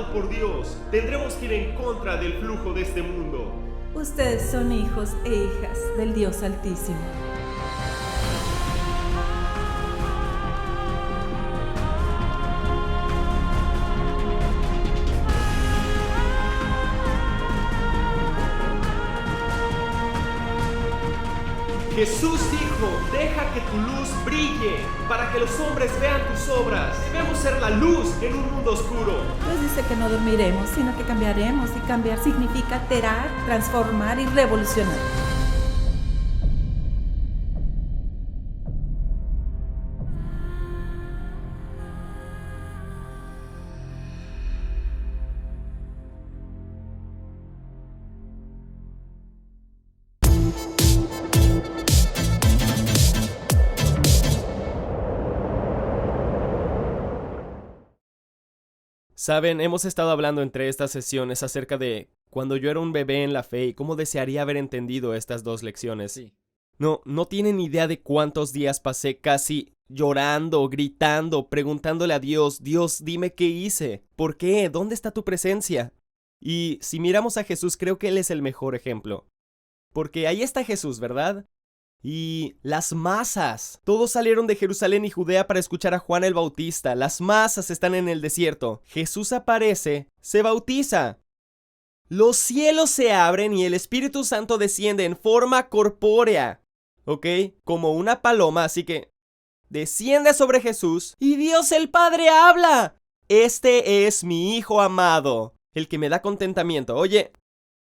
llamado por Dios, tendremos que ir en contra del flujo de este mundo. Ustedes son hijos e hijas del Dios Altísimo. Jesús dijo, deja que tu luz brille para que los hombres vean tus obras. Debemos ser la luz en un mundo oscuro. Dios dice que no dormiremos, sino que cambiaremos, y cambiar significa alterar, transformar y revolucionar. Saben, hemos estado hablando entre estas sesiones acerca de cuando yo era un bebé en la fe y cómo desearía haber entendido estas dos lecciones. Sí. No tienen idea de cuántos días pasé casi llorando, gritando, preguntándole a Dios, Dios, dime qué hice, ¿por qué? ¿Dónde está tu presencia? Y si miramos a Jesús, creo que Él es el mejor ejemplo. Porque ahí está Jesús, ¿verdad? Y las masas. Todos salieron de Jerusalén y Judea para escuchar a Juan el Bautista. Las masas están en el desierto. Jesús aparece, se bautiza. Los cielos se abren y el Espíritu Santo desciende en forma corpórea. ¿Ok? Como una paloma, así que desciende sobre Jesús y Dios el Padre habla. Este es mi Hijo amado, el que me da contentamiento. Oye,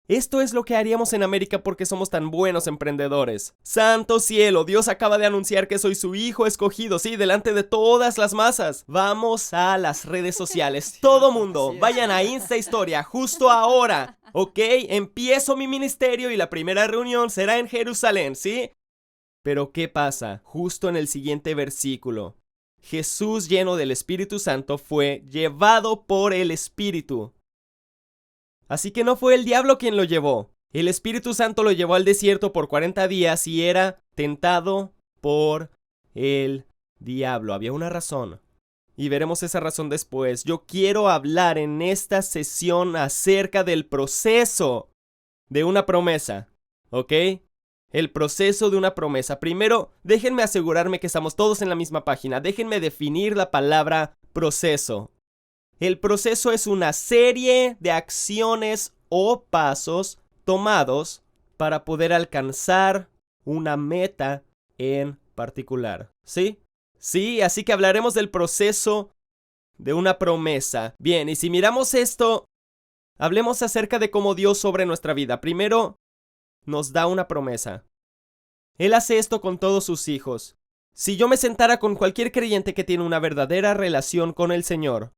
esto es lo que haríamos en América porque somos tan buenos emprendedores. Santo cielo, Dios acaba de anunciar que soy su hijo escogido, sí, delante de todas las masas. Vamos a las redes sociales, todo mundo, vayan a Insta Historia justo ahora, ¿ok? Empiezo mi ministerio y la primera reunión será en Jerusalén, ¿sí? Pero ¿qué pasa? Justo en el siguiente versículo. Jesús, lleno del Espíritu Santo, fue llevado por el Espíritu. Así que no fue el diablo quien lo llevó. El Espíritu Santo lo llevó al desierto por 40 días y era tentado por el diablo. Había una razón. Y veremos esa razón después. Yo quiero hablar en esta sesión acerca del proceso de una promesa. ¿Ok? El proceso de una promesa. Primero, déjenme asegurarme que estamos todos en la misma página. Déjenme definir la palabra proceso. El proceso es una serie de acciones o pasos tomados para poder alcanzar una meta en particular. ¿Sí? Sí, así que hablaremos del proceso de una promesa. Bien, y si miramos esto, hablemos acerca de cómo Dios obra en nuestra vida. Primero, nos da una promesa. Él hace esto con todos sus hijos. Si yo me sentara con cualquier creyente que tiene una verdadera relación con el Señor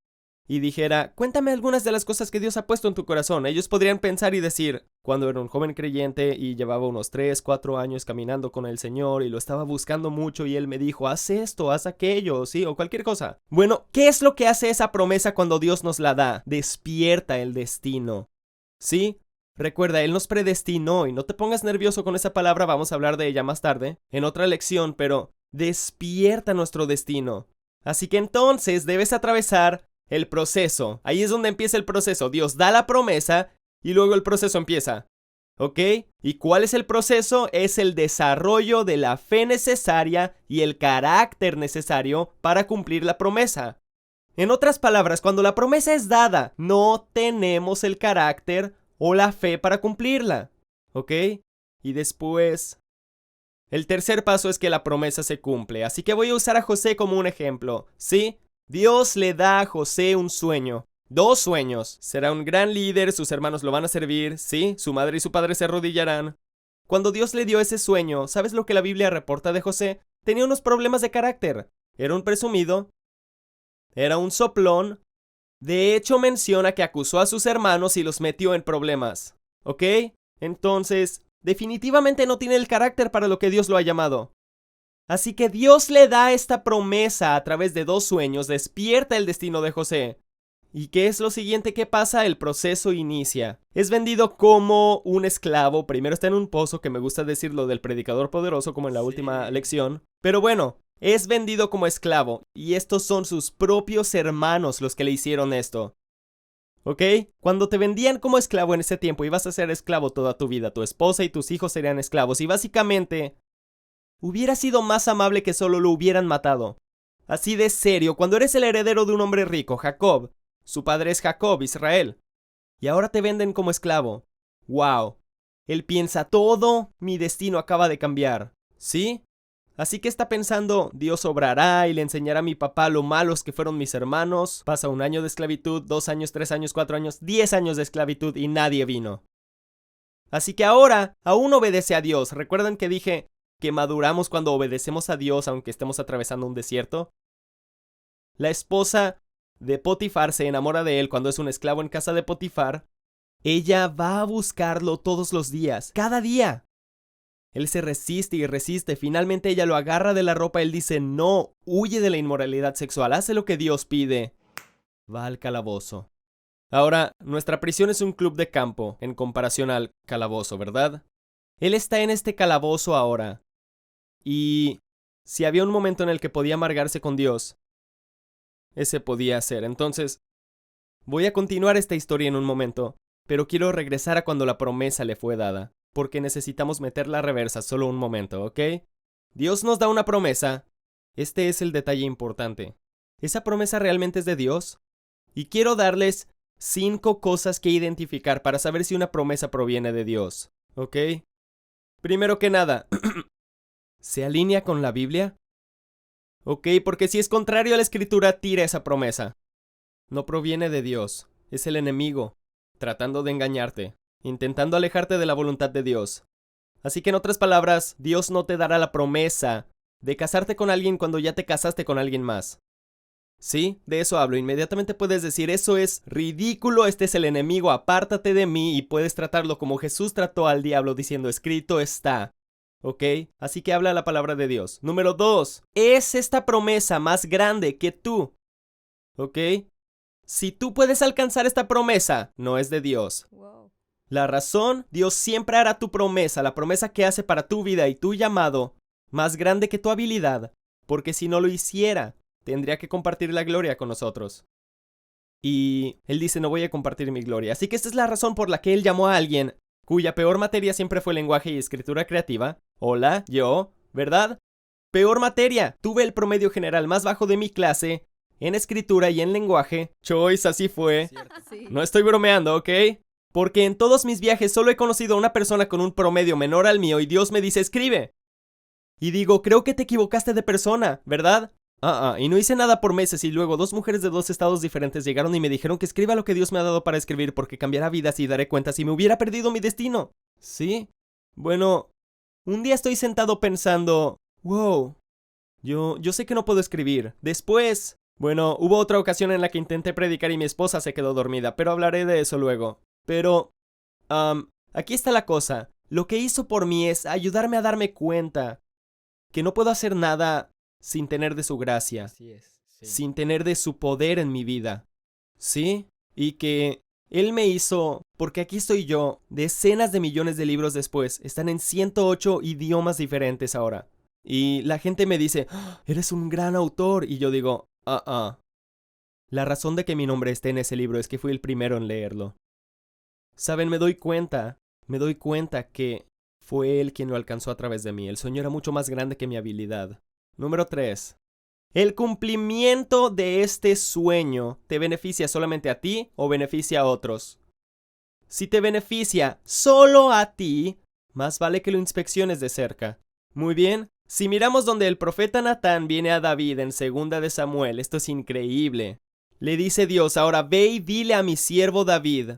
y dijera, cuéntame algunas de las cosas que Dios ha puesto en tu corazón, ellos podrían pensar y decir, cuando era un joven creyente y llevaba unos 3, 4 años caminando con el Señor y lo estaba buscando mucho y Él me dijo, haz esto, haz aquello, sí, o cualquier cosa. Bueno, ¿qué es lo que hace esa promesa cuando Dios nos la da? Despierta el destino, ¿sí? Recuerda, Él nos predestinó, y no te pongas nervioso con esa palabra, vamos a hablar de ella más tarde, en otra lección, pero despierta nuestro destino. Así que entonces debes atravesar el proceso. Ahí es donde empieza el proceso. Dios da la promesa y luego el proceso empieza. ¿Ok? ¿Y cuál es el proceso? Es el desarrollo de la fe necesaria y el carácter necesario para cumplir la promesa. En otras palabras, cuando la promesa es dada, no tenemos el carácter o la fe para cumplirla. ¿Ok? Y después, el tercer paso es que la promesa se cumple. Así que voy a usar a José como un ejemplo. ¿Sí? Dios le da a José un sueño. 2 sueños. Será un gran líder, sus hermanos lo van a servir, ¿sí? Su madre y su padre se arrodillarán. Cuando Dios le dio ese sueño, ¿sabes lo que la Biblia reporta de José? Tenía unos problemas de carácter. Era un presumido. Era un soplón. De hecho, menciona que acusó a sus hermanos y los metió en problemas. ¿Ok? Entonces, definitivamente no tiene el carácter para lo que Dios lo ha llamado. Así que Dios le da esta promesa a través de 2 sueños, despierta el destino de José. ¿Y qué es lo siguiente que pasa? El proceso inicia. Es vendido como un esclavo, primero está en un pozo, que me gusta decirlo del predicador poderoso como en la última lección. Pero bueno, es vendido como esclavo, y estos son sus propios hermanos los que le hicieron esto. ¿Ok? Cuando te vendían como esclavo en ese tiempo, ibas a ser esclavo toda tu vida. Tu esposa y tus hijos serían esclavos. Y básicamente, hubiera sido más amable que solo lo hubieran matado. Así de serio, cuando eres el heredero de un hombre rico, Jacob. Su padre es Jacob, Israel. Y ahora te venden como esclavo. ¡Wow! Él piensa, todo mi destino acaba de cambiar. ¿Sí? Así que está pensando, Dios obrará y le enseñará a mi papá lo malos que fueron mis hermanos. Pasa 1 año de esclavitud, 2 años, 3 años, 4 años, 10 años de esclavitud y nadie vino. Así que ahora aún obedece a Dios. ¿Recuerdan que dije que maduramos cuando obedecemos a Dios aunque estemos atravesando un desierto? La esposa de Potifar se enamora de él cuando es un esclavo en casa de Potifar. Ella va a buscarlo todos los días, cada día. Él se resiste y resiste. Finalmente ella lo agarra de la ropa. Él dice, no, huye de la inmoralidad sexual. Hace lo que Dios pide. Va al calabozo. Ahora, nuestra prisión es un club de campo en comparación al calabozo, ¿verdad? Él está en este calabozo ahora. Y si había un momento en el que podía amargarse con Dios, ese podía ser. Entonces, voy a continuar esta historia en un momento, pero quiero regresar a cuando la promesa le fue dada. Porque necesitamos meter la reversa solo un momento, ¿ok? Dios nos da una promesa. Este es el detalle importante. ¿Esa promesa realmente es de Dios? Y quiero darles 5 cosas que identificar para saber si una promesa proviene de Dios, ¿ok? Primero que nada, ¿se alinea con la Biblia? ¿Ok? Porque si es contrario a la Escritura, tira esa promesa. No proviene de Dios. Es el enemigo, tratando de engañarte. Intentando alejarte de la voluntad de Dios. Así que en otras palabras, Dios no te dará la promesa de casarte con alguien cuando ya te casaste con alguien más. ¿Sí? De eso hablo. Inmediatamente puedes decir, eso es ridículo, este es el enemigo, apártate de mí, y puedes tratarlo como Jesús trató al diablo diciendo, escrito está. ¿Ok? Así que habla la palabra de Dios. Número 2. Es esta promesa más grande que tú. ¿Ok? Si tú puedes alcanzar esta promesa, no es de Dios. Wow. La razón, Dios siempre hará tu promesa, la promesa que hace para tu vida y tu llamado, más grande que tu habilidad, porque si no lo hiciera, tendría que compartir la gloria con nosotros. Y Él dice, no voy a compartir mi gloria. Así que esta es la razón por la que Él llamó a alguien cuya peor materia siempre fue lenguaje y escritura creativa. Hola, yo, ¿verdad? Peor materia, tuve el promedio general más bajo de mi clase, en escritura y en lenguaje. Choice, así fue. Sí. No estoy bromeando, ¿ok? Porque en todos mis viajes solo he conocido a una persona con un promedio menor al mío y Dios me dice, escribe. Y digo, creo que te equivocaste de persona, ¿verdad? Y no hice nada por meses y luego 2 mujeres de 2 estados diferentes llegaron y me dijeron que escriba lo que Dios me ha dado para escribir porque cambiará vidas y daré cuenta si me hubiera perdido mi destino. ¿Sí? Bueno, un día estoy sentado pensando, wow, yo sé que no puedo escribir. Después, bueno, hubo otra ocasión en la que intenté predicar y mi esposa se quedó dormida, pero hablaré de eso luego. Pero, aquí está la cosa. Lo que hizo por mí es ayudarme a darme cuenta que no puedo hacer nada sin tener de su gracia. Así es. Sí. Sin tener de su poder en mi vida. ¿Sí? Y que Él me hizo, porque aquí estoy yo, decenas de millones de libros después, están en 108 idiomas diferentes ahora. Y la gente me dice, "¡Ah, eres un gran autor!" Y yo digo, La razón de que mi nombre esté en ese libro es que fui el primero en leerlo. Saben, me doy cuenta que fue Él quien lo alcanzó a través de mí. El sueño era mucho más grande que mi habilidad. Número 3. ¿El cumplimiento de este sueño te beneficia solamente a ti o beneficia a otros? Si te beneficia solo a ti, más vale que lo inspecciones de cerca. Muy bien. Si miramos donde el profeta Natán viene a David en 2 de Samuel, esto es increíble. Le dice Dios, ahora ve y dile a mi siervo David.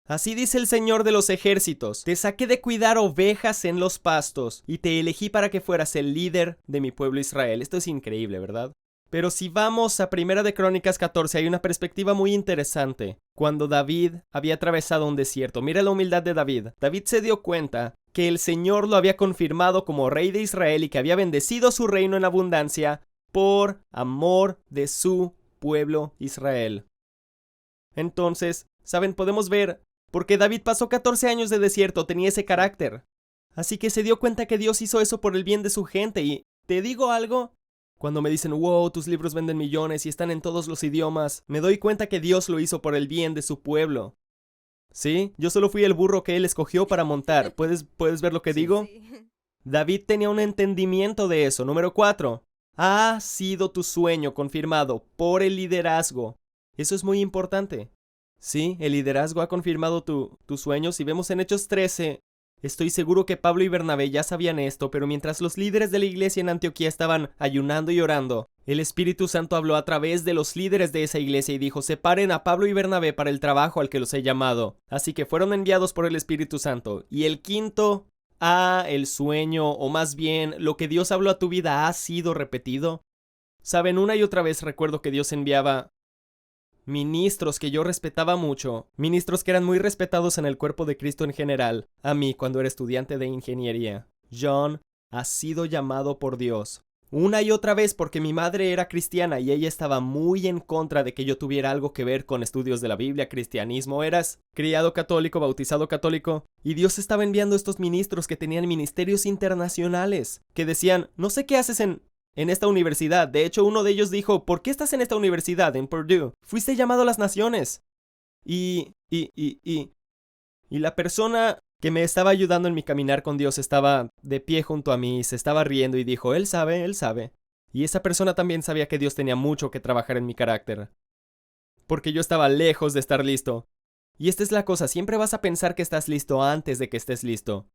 Así dice el Señor de los ejércitos, te saqué de cuidar ovejas en los pastos y te elegí para que fueras el líder de mi pueblo Israel. Esto es increíble, ¿verdad? Pero si vamos a 1 de Crónicas 14, hay una perspectiva muy interesante. Cuando David había atravesado un desierto, mira la humildad de David. David se dio cuenta que el Señor lo había confirmado como rey de Israel y que había bendecido su reino en abundancia por amor de su pueblo Israel. Entonces, ¿saben? Podemos ver por qué David pasó 14 años de desierto, tenía ese carácter. Así que se dio cuenta que Dios hizo eso por el bien de su gente y, ¿te digo algo? Cuando me dicen, wow, tus libros venden millones y están en todos los idiomas, me doy cuenta que Dios lo hizo por el bien de su pueblo. ¿Sí? Yo solo fui el burro que él escogió para montar. ¿Puedes ver lo que digo? Sí. David tenía un entendimiento de eso. Número 4. Ha sido tu sueño confirmado por el liderazgo. Eso es muy importante. Sí, el liderazgo ha confirmado tu sueño. Si vemos en Hechos 13, estoy seguro que Pablo y Bernabé ya sabían esto, pero mientras los líderes de la iglesia en Antioquía estaban ayunando y orando, el Espíritu Santo habló a través de los líderes de esa iglesia y dijo, separen a Pablo y Bernabé para el trabajo al que los he llamado. Así que fueron enviados por el Espíritu Santo. Y el quinto, el sueño, o más bien, lo que Dios habló a tu vida ha sido repetido. Saben, una y otra vez recuerdo que Dios enviaba ministros que yo respetaba mucho, ministros que eran muy respetados en el cuerpo de Cristo en general, a mí cuando era estudiante de ingeniería. John ha sido llamado por Dios. Una y otra vez porque mi madre era cristiana y ella estaba muy en contra de que yo tuviera algo que ver con estudios de la Biblia, cristianismo. Eras criado católico, bautizado católico, y Dios estaba enviando estos ministros que tenían ministerios internacionales, que decían, no sé qué haces en esta universidad. De hecho, uno de ellos dijo, ¿por qué estás en esta universidad, en Purdue? Fuiste llamado a las naciones. Y la persona que me estaba ayudando en mi caminar con Dios estaba de pie junto a mí, se estaba riendo y dijo, Él sabe. Y esa persona también sabía que Dios tenía mucho que trabajar en mi carácter. Porque yo estaba lejos de estar listo. Y esta es la cosa, siempre vas a pensar que estás listo antes de que estés listo.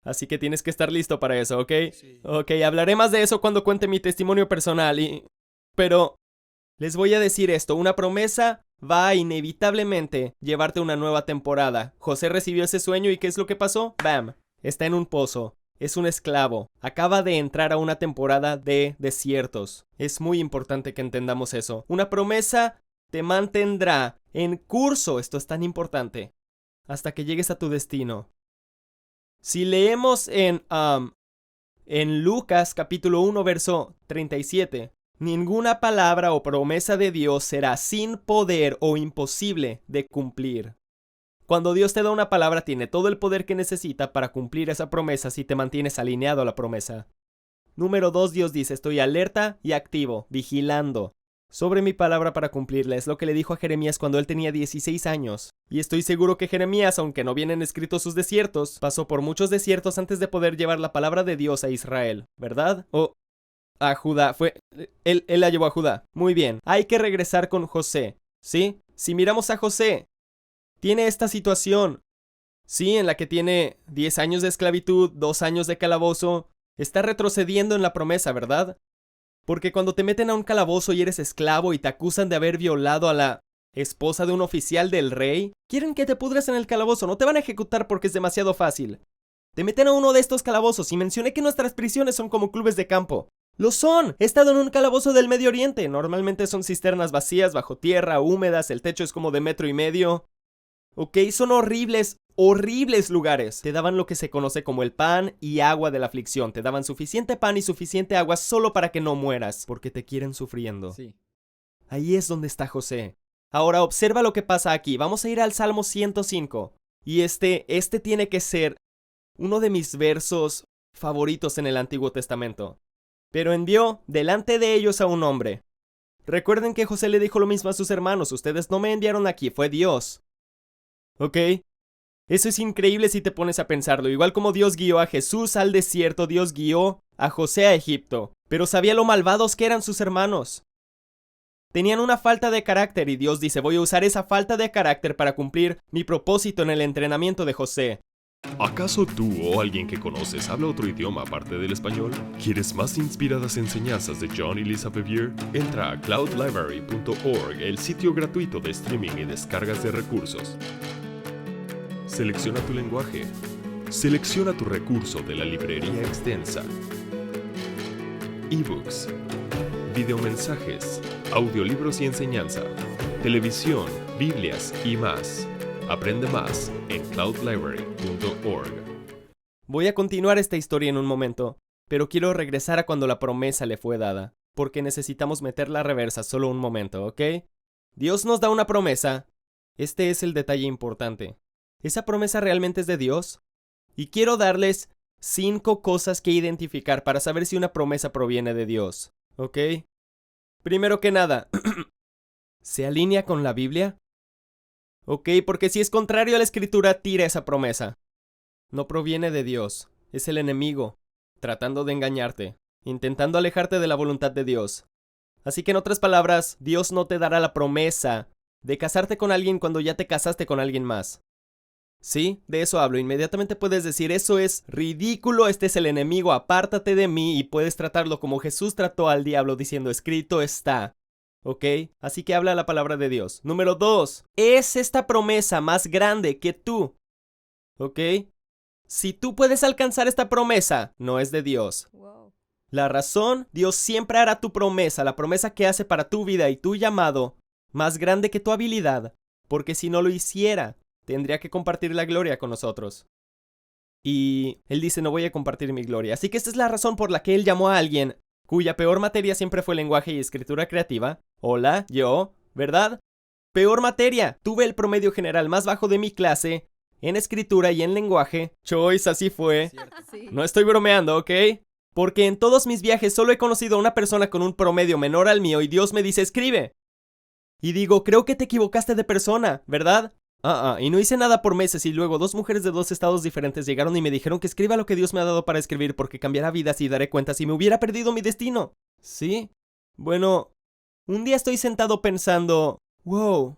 Así que tienes que estar listo para eso, ¿ok? Sí. Ok, hablaré más de eso cuando cuente mi testimonio personal Pero les voy a decir esto, una promesa va a inevitablemente llevarte a una nueva temporada. José recibió ese sueño y ¿qué es lo que pasó? ¡Bam! Está en un pozo. Es un esclavo. Acaba de entrar a una temporada de desiertos. Es muy importante que entendamos eso. Una promesa te mantendrá en curso, esto es tan importante, hasta que llegues a tu destino. Si leemos en Lucas capítulo 1 verso 37, ninguna palabra o promesa de Dios será sin poder o imposible de cumplir. Cuando Dios te da una palabra, tiene todo el poder que necesita para cumplir esa promesa si te mantienes alineado a la promesa. Número 2, Dios dice, estoy alerta y activo, vigilando sobre mi palabra para cumplirla. Es lo que le dijo a Jeremías cuando él tenía 16 años. Y estoy seguro que Jeremías, aunque no vienen escritos sus desiertos, pasó por muchos desiertos antes de poder llevar la palabra de Dios a Israel, ¿verdad? O a Judá. Él la llevó a Judá. Muy bien. Hay que regresar con José, ¿sí? Si miramos a José, tiene esta situación, ¿sí? En la que tiene 10 años de esclavitud, 2 años de calabozo. Está retrocediendo en la promesa, ¿verdad? Porque cuando te meten a un calabozo y eres esclavo y te acusan de haber violado a la esposa de un oficial del rey, quieren que te pudras en el calabozo, no te van a ejecutar porque es demasiado fácil. Te meten a uno de estos calabozos y mencioné que nuestras prisiones son como clubes de campo. ¡Lo son! He estado en un calabozo del Medio Oriente. Normalmente son cisternas vacías, bajo tierra, húmedas, el techo es como de 1,5 metros. Ok, son horribles lugares. Te daban lo que se conoce como el pan y agua de la aflicción. Te daban suficiente pan y suficiente agua solo para que no mueras, porque te quieren sufriendo. Sí. Ahí es donde está José. Ahora observa lo que pasa aquí. Vamos a ir al Salmo 105. Y este tiene que ser uno de mis versos favoritos en el Antiguo Testamento. Pero envió delante de ellos a un hombre. Recuerden que José le dijo lo mismo a sus hermanos. Ustedes no me enviaron aquí, fue Dios. ¿Ok? Eso es increíble si te pones a pensarlo. Igual como Dios guió a Jesús al desierto, Dios guió a José a Egipto. Pero sabía lo malvados que eran sus hermanos. Tenían una falta de carácter y Dios dice, voy a usar esa falta de carácter para cumplir mi propósito en el entrenamiento de José. ¿Acaso tú o alguien que conoces habla otro idioma aparte del español? ¿Quieres más inspiradas enseñanzas de John y Lisa Bevere? Entra a cloudlibrary.org, el sitio gratuito de streaming y descargas de recursos. Selecciona tu lenguaje. Selecciona tu recurso de la librería extensa. Ebooks, videomensajes, audiolibros y enseñanza, televisión, Biblias y más. Aprende más en cloudlibrary.org. Voy a continuar esta historia en un momento, pero quiero regresar a cuando la promesa le fue dada, porque necesitamos meter la reversa solo un momento, ¿ok? Dios nos da una promesa. Este es el detalle importante. ¿Esa promesa realmente es de Dios? Y quiero darles 5 cosas que identificar para saber si una promesa proviene de Dios. ¿Ok? Primero que nada, ¿se alinea con la Biblia? Ok, porque si es contrario a la Escritura, tira esa promesa. No proviene de Dios, es el enemigo, tratando de engañarte, intentando alejarte de la voluntad de Dios. Así que en otras palabras, Dios no te dará la promesa de casarte con alguien cuando ya te casaste con alguien más. Sí, de eso hablo. Inmediatamente puedes decir, eso es ridículo, este es el enemigo, apártate de mí, y puedes tratarlo como Jesús trató al diablo diciendo, escrito está. ¿Ok? Así que habla la palabra de Dios. Número 2. Es esta promesa más grande que tú. ¿Ok? Si tú puedes alcanzar esta promesa, no es de Dios. Wow. La razón, Dios siempre hará tu promesa, la promesa que hace para tu vida y tu llamado, más grande que tu habilidad, porque si no lo hiciera, tendría que compartir la gloria con nosotros. Y Él dice, no voy a compartir mi gloria. Así que esta es la razón por la que Él llamó a alguien cuya peor materia siempre fue lenguaje y escritura creativa. Hola, yo, ¿verdad? Peor materia. Tuve el promedio general más bajo de mi clase en escritura y en lenguaje. Choice, así fue. Sí. No estoy bromeando, ¿ok? Porque en todos mis viajes solo he conocido a una persona con un promedio menor al mío y Dios me dice, escribe. Y digo, creo que te equivocaste de persona, ¿verdad? Y no hice nada por meses y luego 2 mujeres de 2 estados diferentes llegaron y me dijeron que escriba lo que Dios me ha dado para escribir porque cambiará vidas y daré cuenta si me hubiera perdido mi destino. ¿Sí? Bueno, un día estoy sentado pensando, wow,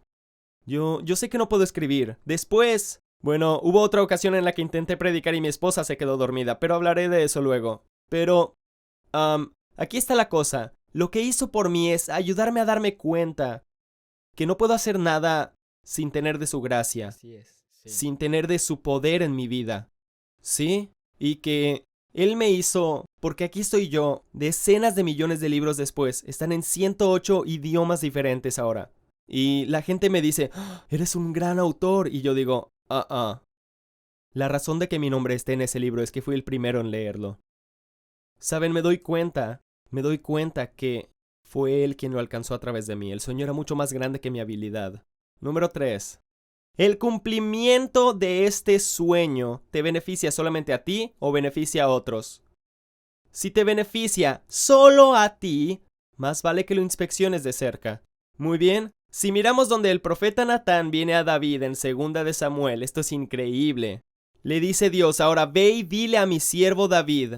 yo sé que no puedo escribir. Después, bueno, hubo otra ocasión en la que intenté predicar y mi esposa se quedó dormida, pero hablaré de eso luego. Pero, aquí está la cosa. Lo que hizo por mí es ayudarme a darme cuenta que no puedo hacer nada sin tener de su gracia, Así es. Sí. sin tener de su poder en mi vida. ¿Sí? Y que Él me hizo, porque aquí estoy yo, decenas de millones de libros después, están en 108 idiomas diferentes ahora. Y la gente me dice, "Ah, eres un gran autor", y yo digo, La razón de que mi nombre esté en ese libro es que fui el primero en leerlo. Saben, me doy cuenta que fue Él quien lo alcanzó a través de mí. El sueño era mucho más grande que mi habilidad. Número 3. ¿El cumplimiento de este sueño te beneficia solamente a ti o beneficia a otros? Si te beneficia solo a ti, más vale que lo inspecciones de cerca. Muy bien, si miramos donde el profeta Natán viene a David en 2 de Samuel, esto es increíble. Le dice Dios, ahora ve y dile a mi siervo David.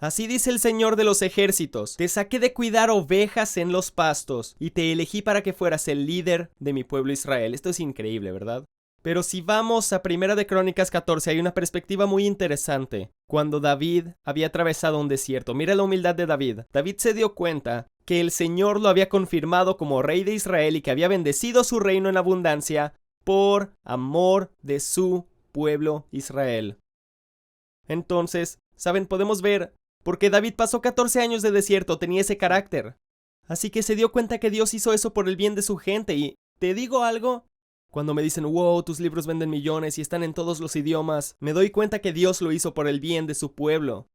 Así dice el Señor de los ejércitos, te saqué de cuidar ovejas en los pastos y te elegí para que fueras el líder de mi pueblo Israel. Esto es increíble, ¿verdad? Pero si vamos a 1 de Crónicas 14, hay una perspectiva muy interesante. Cuando David había atravesado un desierto, mira la humildad de David. David se dio cuenta que el Señor lo había confirmado como rey de Israel y que había bendecido su reino en abundancia por amor de su pueblo Israel. Entonces, ¿saben? Podemos ver por qué David pasó 14 años de desierto, tenía ese carácter. Así que se dio cuenta que Dios hizo eso por el bien de su gente. Y te digo algo, cuando me dicen, wow, tus libros venden millones y están en todos los idiomas, me doy cuenta que Dios lo hizo por el bien de su pueblo.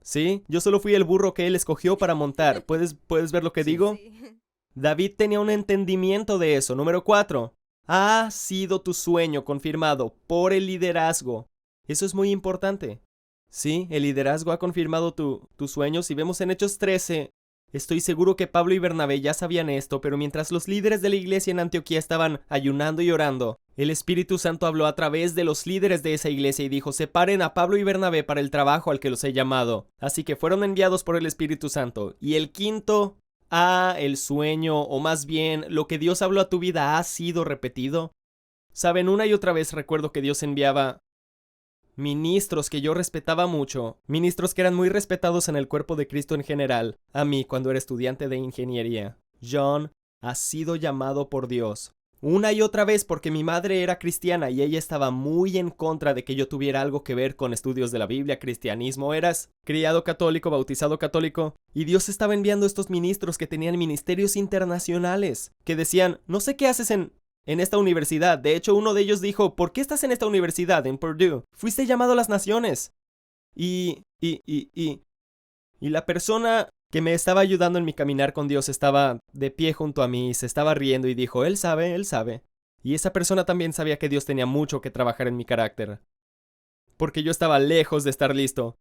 ¿Sí? Yo solo fui el burro que Él escogió para montar. ¿Puedes ver lo que digo? Sí. David tenía un entendimiento de eso. Número 4. Ha sido tu sueño confirmado por el liderazgo. Eso es muy importante. Sí, el liderazgo ha confirmado tu sueño. Si vemos en Hechos 13, estoy seguro que Pablo y Bernabé ya sabían esto, pero mientras los líderes de la iglesia en Antioquía estaban ayunando y orando, el Espíritu Santo habló a través de los líderes de esa iglesia y dijo, separen a Pablo y Bernabé para el trabajo al que los he llamado. Así que fueron enviados por el Espíritu Santo. Y el quinto, el sueño, o más bien, lo que Dios habló a tu vida ha sido repetido. Saben, una y otra vez recuerdo que Dios enviaba ministros que yo respetaba mucho, ministros que eran muy respetados en el cuerpo de Cristo en general, a mí cuando era estudiante de ingeniería. John ha sido llamado por Dios. Una y otra vez porque mi madre era cristiana y ella estaba muy en contra de que yo tuviera algo que ver con estudios de la Biblia, cristianismo. Eras criado católico, bautizado católico, y Dios estaba enviando estos ministros que tenían ministerios internacionales, que decían, no sé qué haces en esta universidad. De hecho, uno de ellos dijo, ¿por qué estás en esta universidad, en Purdue? Fuiste llamado a las naciones. Y la persona que me estaba ayudando en mi caminar con Dios estaba de pie junto a mí y se estaba riendo y dijo, Él sabe, Él sabe. Y esa persona también sabía que Dios tenía mucho que trabajar en mi carácter. Porque yo estaba lejos de estar listo.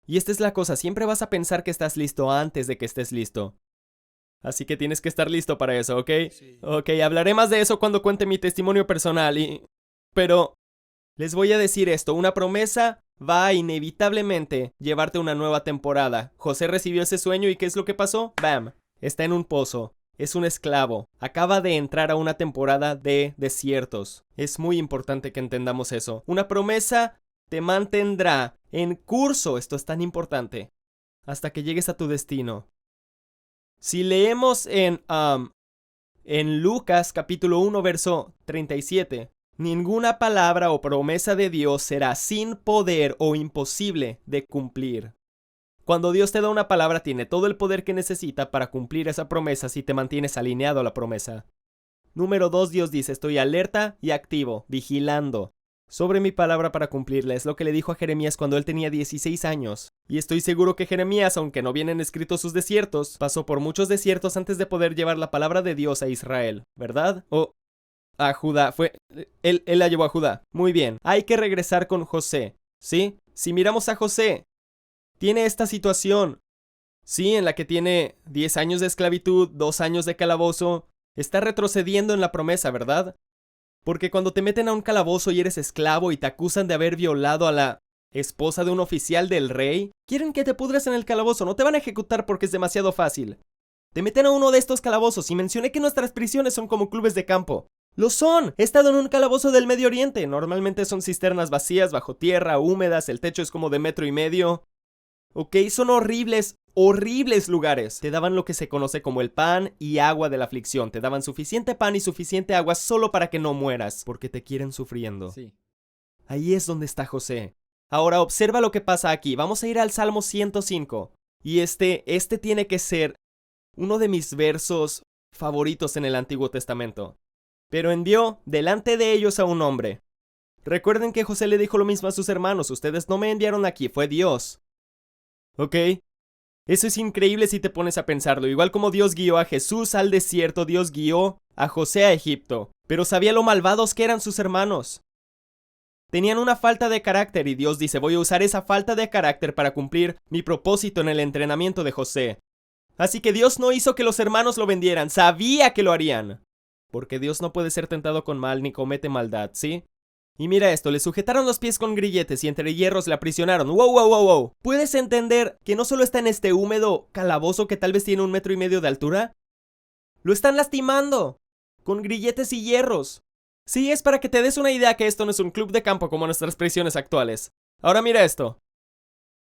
Y esta es la cosa, siempre vas a pensar que estás listo antes de que estés listo. Así que tienes que estar listo para eso, ¿ok? Sí. Ok, hablaré más de eso cuando cuente mi testimonio personal Pero les voy a decir esto, una promesa va a inevitablemente llevarte a una nueva temporada. José recibió ese sueño y ¿qué es lo que pasó? ¡Bam! Está en un pozo. Es un esclavo. Acaba de entrar a una temporada de desiertos. Es muy importante que entendamos eso. Una promesa te mantendrá en curso. Esto es tan importante. Hasta que llegues a tu destino. Si leemos en Lucas capítulo 1 verso 37, ninguna palabra o promesa de Dios será sin poder o imposible de cumplir. Cuando Dios te da una palabra, tiene todo el poder que necesita para cumplir esa promesa si te mantienes alineado a la promesa. Número 2, Dios dice, estoy alerta y activo, vigilando sobre mi palabra para cumplirla. Es lo que le dijo a Jeremías cuando él tenía 16 años. Y estoy seguro que Jeremías, aunque no vienen escritos sus desiertos, pasó por muchos desiertos antes de poder llevar la palabra de Dios a Israel, ¿verdad? O a Judá. Él la llevó a Judá. Muy bien, hay que regresar con José, ¿sí? Si miramos a José, tiene esta situación, sí, en la que tiene 10 años de esclavitud, 2 años de calabozo. Está retrocediendo en la promesa, ¿verdad? Porque cuando te meten a un calabozo y eres esclavo y te acusan de haber violado a la esposa de un oficial del rey, quieren que te pudres en el calabozo, no te van a ejecutar porque es demasiado fácil. Te meten a uno de estos calabozos y mencioné que nuestras prisiones son como clubes de campo. ¡Lo son! He estado en un calabozo del Medio Oriente. Normalmente son cisternas vacías, bajo tierra, húmedas, el techo es como de 1,5 metros. Ok, son horribles, horribles lugares. Te daban lo que se conoce como el pan y agua de la aflicción. Te daban suficiente pan y suficiente agua solo para que no mueras, porque te quieren sufriendo. Sí. Ahí es donde está José. Ahora observa lo que pasa aquí. Vamos a ir al Salmo 105. Y este tiene que ser uno de mis versos favoritos en el Antiguo Testamento. Pero envió delante de ellos a un hombre. Recuerden que José le dijo lo mismo a sus hermanos. Ustedes no me enviaron aquí, fue Dios. ¿Ok? Eso es increíble si te pones a pensarlo. Igual como Dios guió a Jesús al desierto, Dios guió a José a Egipto. Pero sabía lo malvados que eran sus hermanos. Tenían una falta de carácter y Dios dice, voy a usar esa falta de carácter para cumplir mi propósito en el entrenamiento de José. Así que Dios no hizo que los hermanos lo vendieran, sabía que lo harían. Porque Dios no puede ser tentado con mal ni comete maldad, ¿sí? Y mira esto, le sujetaron los pies con grilletes y entre hierros le aprisionaron. ¡Wow, wow, wow, wow! ¿Puedes entender que no solo está en este húmedo calabozo que tal vez tiene 1,5 metros de altura? ¡Lo están lastimando! Con grilletes y hierros. Sí, es para que te des una idea que esto no es un club de campo como nuestras prisiones actuales. Ahora mira esto.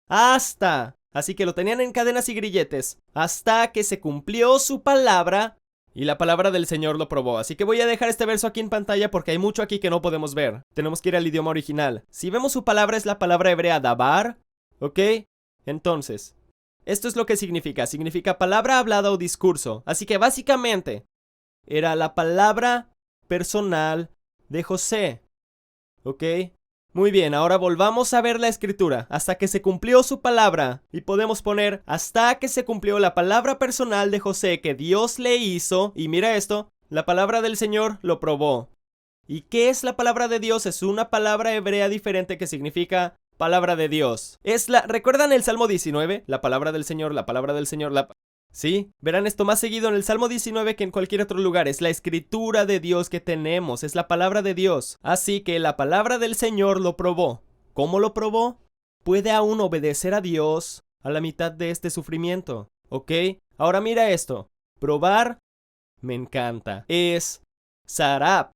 Así que lo tenían en cadenas y grilletes. Hasta que se cumplió su palabra. Y la palabra del Señor lo probó. Así que voy a dejar este verso aquí en pantalla porque hay mucho aquí que no podemos ver. Tenemos que ir al idioma original. Si vemos su palabra es la palabra hebrea dabar. ¿Ok? Entonces, esto es lo que significa. Significa palabra hablada o discurso. Así que básicamente era la palabra personal de José. ¿Ok? Muy bien, ahora volvamos a ver la escritura. Hasta que se cumplió su palabra. Y podemos poner hasta que se cumplió la palabra personal de José que Dios le hizo. Y mira esto, la palabra del Señor lo probó. ¿Y qué es la palabra de Dios? Es una palabra hebrea diferente que significa palabra de Dios. ¿Recuerdan el Salmo 19? La palabra del Señor, la palabra del Señor, Sí, verán esto más seguido en el Salmo 19 que en cualquier otro lugar. Es la escritura de Dios que tenemos, es la palabra de Dios. Así que la palabra del Señor lo probó. ¿Cómo lo probó? Puede aún obedecer a Dios a la mitad de este sufrimiento. ¿Ok? Ahora mira esto. Probar, me encanta. Es sarab.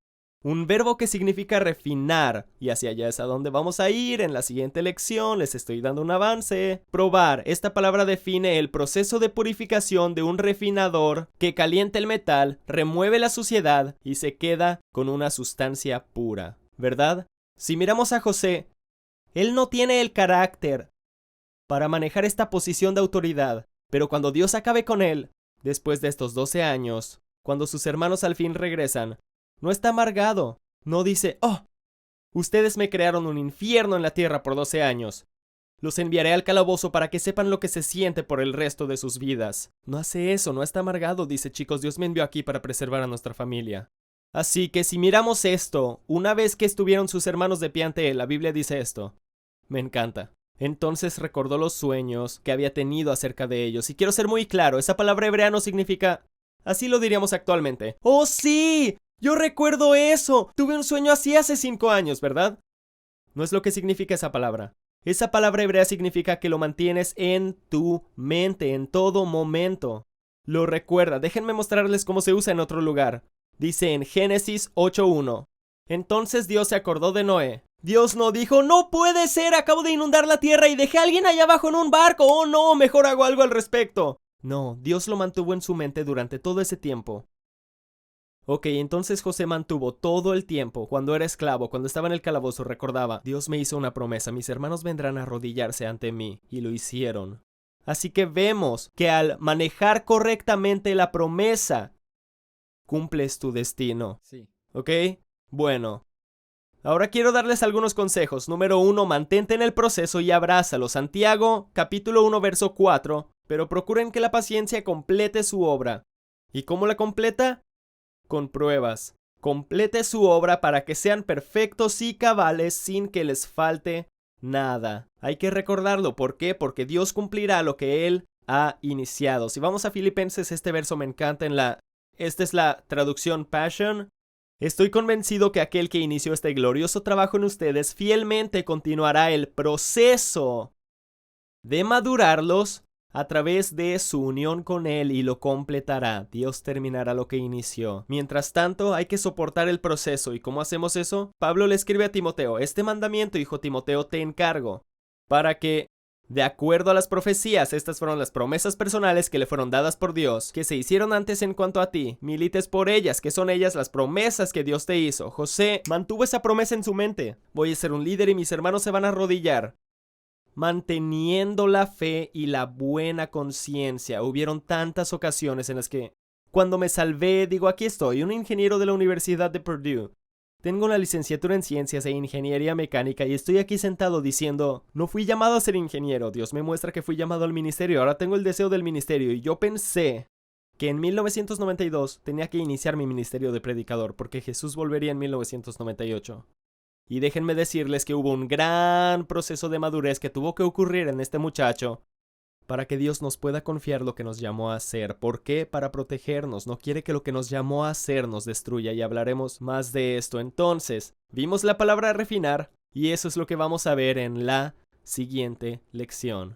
Un verbo que significa refinar, y hacia allá es a donde vamos a ir en la siguiente lección, les estoy dando un avance. Probar, esta palabra define el proceso de purificación de un refinador que calienta el metal, remueve la suciedad y se queda con una sustancia pura, ¿verdad? Si miramos a José, él no tiene el carácter para manejar esta posición de autoridad, pero cuando Dios acabe con él, después de estos 12 años, cuando sus hermanos al fin regresan, no está amargado. No dice, oh, ustedes me crearon un infierno en la tierra por 12 años. Los enviaré al calabozo para que sepan lo que se siente por el resto de sus vidas. No hace eso, no está amargado. Dice, chicos, Dios me envió aquí para preservar a nuestra familia. Así que si miramos esto, una vez que estuvieron sus hermanos de pie ante él, la Biblia dice esto. Me encanta. Entonces recordó los sueños que había tenido acerca de ellos. Y quiero ser muy claro, esa palabra hebrea no significa Así lo diríamos actualmente. ¡Oh, sí! Yo recuerdo eso. Tuve un sueño así hace 5 años, ¿verdad? No es lo que significa esa palabra. Esa palabra hebrea significa que lo mantienes en tu mente en todo momento. Lo recuerda. Déjenme mostrarles cómo se usa en otro lugar. Dice en Génesis 8:1. Entonces Dios se acordó de Noé. Dios no dijo, no puede ser, acabo de inundar la tierra y dejé a alguien allá abajo en un barco. Oh no, mejor hago algo al respecto. No, Dios lo mantuvo en su mente durante todo ese tiempo. Ok, entonces José mantuvo todo el tiempo, cuando era esclavo, cuando estaba en el calabozo, recordaba, Dios me hizo una promesa, mis hermanos vendrán a arrodillarse ante mí, y lo hicieron. Así que vemos que al manejar correctamente la promesa, cumples tu destino. Sí. ¿Ok? Bueno. Ahora quiero darles algunos consejos. Número 1, mantente en el proceso y abrázalo. Santiago, capítulo 1, verso 4. Pero procuren que la paciencia complete su obra. ¿Y cómo la completa? Con pruebas. Complete su obra para que sean perfectos y cabales sin que les falte nada. Hay que recordarlo. ¿Por qué? Porque Dios cumplirá lo que Él ha iniciado. Si vamos a Filipenses, este verso me encanta Esta es la traducción Passion. Estoy convencido que aquel que inició este glorioso trabajo en ustedes fielmente continuará el proceso de madurarlos a través de su unión con Él y lo completará. Dios terminará lo que inició. Mientras tanto, hay que soportar el proceso. ¿Y cómo hacemos eso? Pablo le escribe a Timoteo, este mandamiento, hijo Timoteo, te encargo, para que, de acuerdo a las profecías, estas fueron las promesas personales que le fueron dadas por Dios, que se hicieron antes en cuanto a ti, milites por ellas, que son ellas las promesas que Dios te hizo. José mantuvo esa promesa en su mente. Voy a ser un líder y mis hermanos se van a arrodillar. Manteniendo la fe y la buena conciencia. Hubieron tantas ocasiones en las que, cuando me salvé, digo, aquí estoy, un ingeniero de la Universidad de Purdue. Tengo una licenciatura en Ciencias e Ingeniería Mecánica y estoy aquí sentado diciendo, no fui llamado a ser ingeniero, Dios me muestra que fui llamado al ministerio, ahora tengo el deseo del ministerio y yo pensé que en 1992 tenía que iniciar mi ministerio de predicador porque Jesús volvería en 1998. Y déjenme decirles que hubo un gran proceso de madurez que tuvo que ocurrir en este muchacho para que Dios nos pueda confiar lo que nos llamó a hacer. ¿Por qué? Para protegernos. No quiere que lo que nos llamó a hacer nos destruya y hablaremos más de esto. Entonces, vimos la palabra refinar y eso es lo que vamos a ver en la siguiente lección.